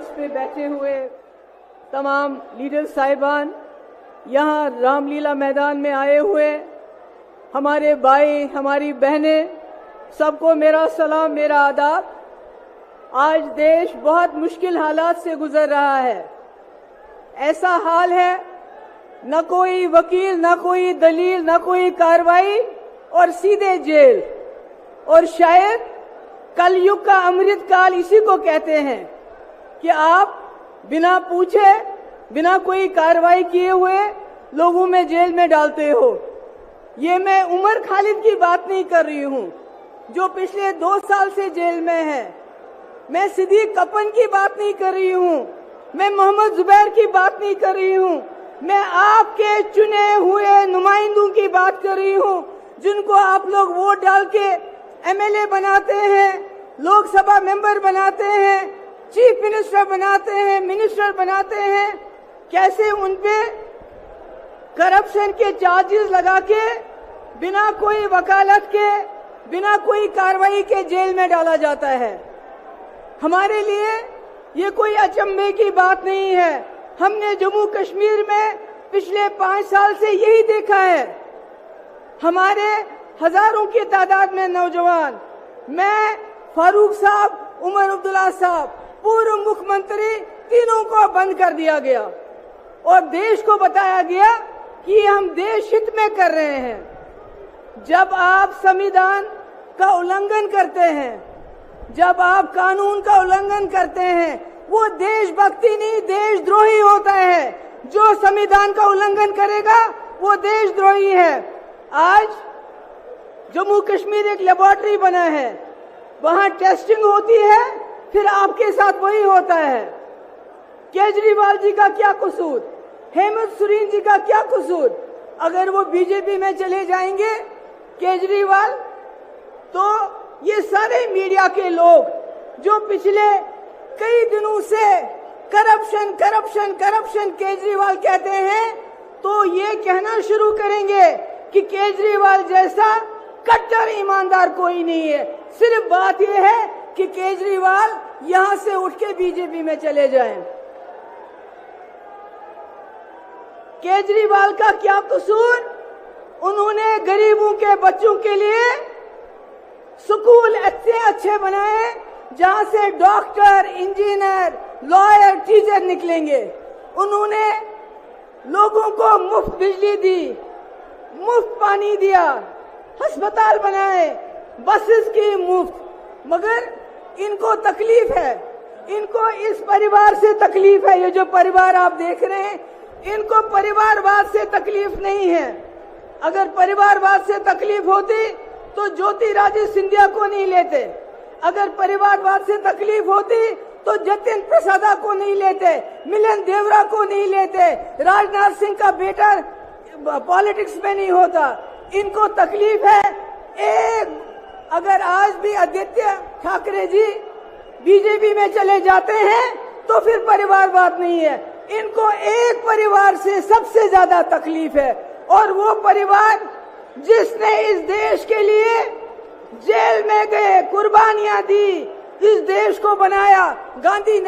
मंच पे बैठे हुए तमाम लीडर साहिबान, यहाँ रामलीला मैदान में आए हुए हमारे भाई, हमारी बहनें, सबको मेरा सलाम, मेरा आदाब। आज देश बहुत मुश्किल हालात से गुजर रहा है। ऐसा हाल है, न कोई वकील, न कोई दलील, न कोई कार्रवाई और सीधे जेल। और शायद कलयुग का अमृत काल इसी को कहते हैं कि आप बिना पूछे, बिना कोई कार्रवाई किए हुए लोगों में जेल में डालते हो। ये मैं उमर खालिद की बात नहीं कर रही हूँ जो पिछले 2 साल से जेल में है। मैं सिद्दीक कपन की बात नहीं कर रही हूँ, मैं मोहम्मद जुबैर की बात नहीं कर रही हूँ, मैं आपके चुने हुए नुमाइंदों की बात कर रही हूँ जिनको आप लोग वोट डाल के एमएलए बनाते हैं, लोकसभा मेंबर बनाते हैं, चीफ मिनिस्टर बनाते हैं, मिनिस्टर बनाते हैं। कैसे उनपे करप्शन के चार्जेस लगा के बिना कोई वकालत के, बिना कोई कार्रवाई के जेल में डाला जाता है। हमारे लिए ये कोई अचंभे की बात नहीं है। हमने जम्मू कश्मीर में पिछले 5 साल से यही देखा है। हमारे हजारों की तादाद में नौजवान, मैं, फारूक साहब, उमर अब्दुल्ला साहब, पूर्व मुख्यमंत्री, तीनों को बंद कर दिया गया और देश को बताया गया कि हम देश हित में कर रहे हैं। जब आप संविधान का उल्लंघन करते हैं, जब आप कानून का उल्लंघन करते हैं, वो देशभक्ति नहीं, देशद्रोही होता है। जो संविधान का उल्लंघन करेगा वो देशद्रोही है। आज जम्मू कश्मीर एक लेबोरेटरी बना है, वहां टेस्टिंग होती है, फिर आपके साथ वही होता है। केजरीवाल जी का क्या कसूर, हेमंत सोरेन जी का क्या कसूर? अगर वो बीजेपी में चले जाएंगे केजरीवाल, तो ये सारे मीडिया के लोग जो पिछले कई दिनों से करप्शन करप्शन करप्शन केजरीवाल कहते हैं, तो ये कहना शुरू करेंगे कि केजरीवाल जैसा कट्टर ईमानदार कोई नहीं है। सिर्फ बात यह है कि केजरीवाल यहां से उठ के बीजेपी में चले जाएं। केजरीवाल का क्या कसूर? उन्होंने गरीबों के बच्चों के लिए स्कूल अच्छे अच्छे बनाए जहां से डॉक्टर, इंजीनियर, लॉयर, टीचर निकलेंगे। उन्होंने लोगों को मुफ्त बिजली दी, मुफ्त पानी दिया, अस्पताल बनाए, बसेस की मुफ्त। मगर इनको तकलीफ है, इनको इस परिवार से तकलीफ है। ये जो परिवार आप देख रहे हैं, इनको परिवारवाद से तकलीफ नहीं है। अगर परिवारवाद से तकलीफ होती तो ज्योतिरादित्य सिंधिया को नहीं लेते। अगर परिवारवाद से तकलीफ होती तो जतिन प्रसादा को नहीं लेते, मिलन देवरा को नहीं लेते, राजनाथ सिंह का बेटा पॉलिटिक्स में नहीं होता। इनको तकलीफ है अगर आज भी आदित्य ठाकरे जी बीजेपी में चले जाते हैं तो फिर परिवारवाद नहीं है। इनको एक परिवार से सबसे ज्यादा तकलीफ है, और वो परिवार जिसने इस देश के लिए जेल में गए, कुर्बानियां दी, इस देश को बनाया। गांधी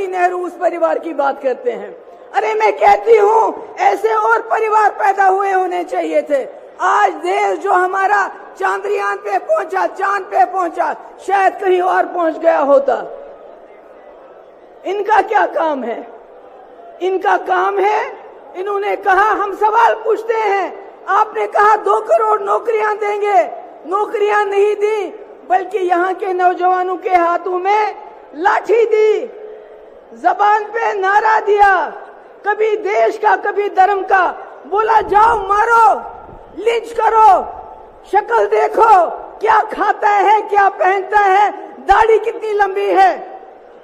नेहरू उस परिवार की बात करते हैं। अरे मैं कहती हूँ ऐसे और परिवार पैदा हुए होने चाहिए थे। आज देश जो हमारा चांद्रयान पे पहुंचा, चांद पे पहुंचा, शायद कहीं और पहुंच गया होता। इनका क्या काम है? इनका काम है, इन्होंने कहा, हम सवाल पूछते हैं, आपने कहा 2 करोड़ नौकरियां देंगे, नौकरियां नहीं दी, बल्कि यहाँ के नौजवानों के हाथों में लाठी दी, जबान पे नारा दिया, कभी देश का कभी धर्म का, बोला जाओ मारो, लिंच करो, शक्ल देखो, क्या खाता है, क्या पहनता है, दाढ़ी कितनी लंबी है।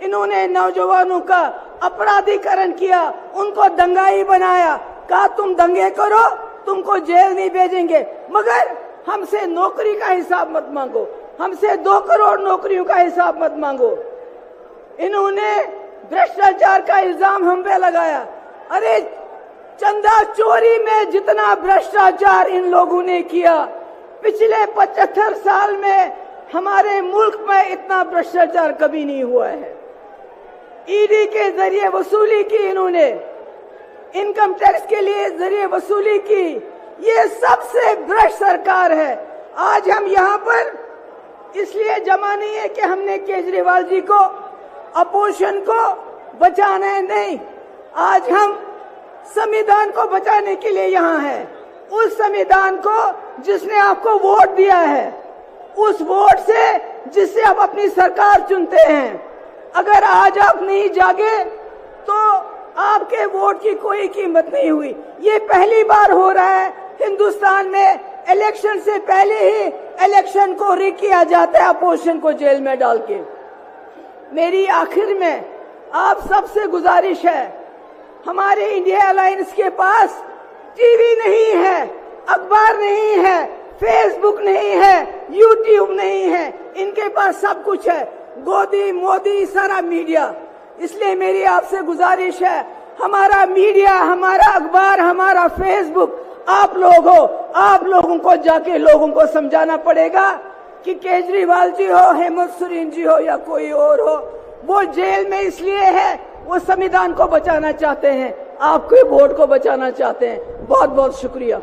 इन्होंने नौजवानों का अपराधीकरण किया, उनको दंगाई बनाया, कहा तुम दंगे करो, तुमको जेल नहीं भेजेंगे, मगर हमसे नौकरी का हिसाब मत मांगो, हमसे 2 करोड़ नौकरियों का हिसाब मत मांगो। इन्होंने भ्रष्टाचार का इल्जाम हम पे लगाया। अरे चंदा चोरी में जितना भ्रष्टाचार इन लोगों ने किया, पिछले 75 साल में हमारे मुल्क में इतना भ्रष्टाचार कभी नहीं हुआ है। ईडी के जरिए वसूली की, इन्होंने इनकम टैक्स के लिए जरिए वसूली की। ये सबसे भ्रष्ट सरकार है। आज हम यहाँ पर इसलिए जमा नहीं है कि हमने केजरीवाल जी को, अपोजिशन को बचाना है, नहीं। आज हम संविधान को बचाने के लिए यहाँ हैं। उस संविधान को जिसने आपको वोट दिया है, उस वोट से जिससे आप अपनी सरकार चुनते हैं, अगर आज आप नहीं जागे तो आपके वोट की कोई कीमत नहीं हुई। ये पहली बार हो रहा है हिंदुस्तान में, इलेक्शन से पहले ही इलेक्शन को रिग किया जाता है अपोजिशन को जेल में डाल के। मेरी आखिर में आप सबसे गुजारिश है, हमारे इंडिया अलायंस के पास टीवी नहीं है, अखबार नहीं है, फेसबुक नहीं है, यूट्यूब नहीं है, इनके पास सब कुछ है, गोदी मोदी सारा मीडिया। इसलिए मेरी आपसे गुजारिश है, हमारा मीडिया, हमारा अखबार, हमारा फेसबुक आप लोग हो, आप लोगों को जाके लोगों को समझाना पड़ेगा कि केजरीवाल जी हो, हेमंत सोरेन जी हो या कोई और हो, वो जेल में इसलिए है वो संविधान को बचाना चाहते हैं, आपके वोट को बचाना चाहते हैं। बहुत बहुत शुक्रिया।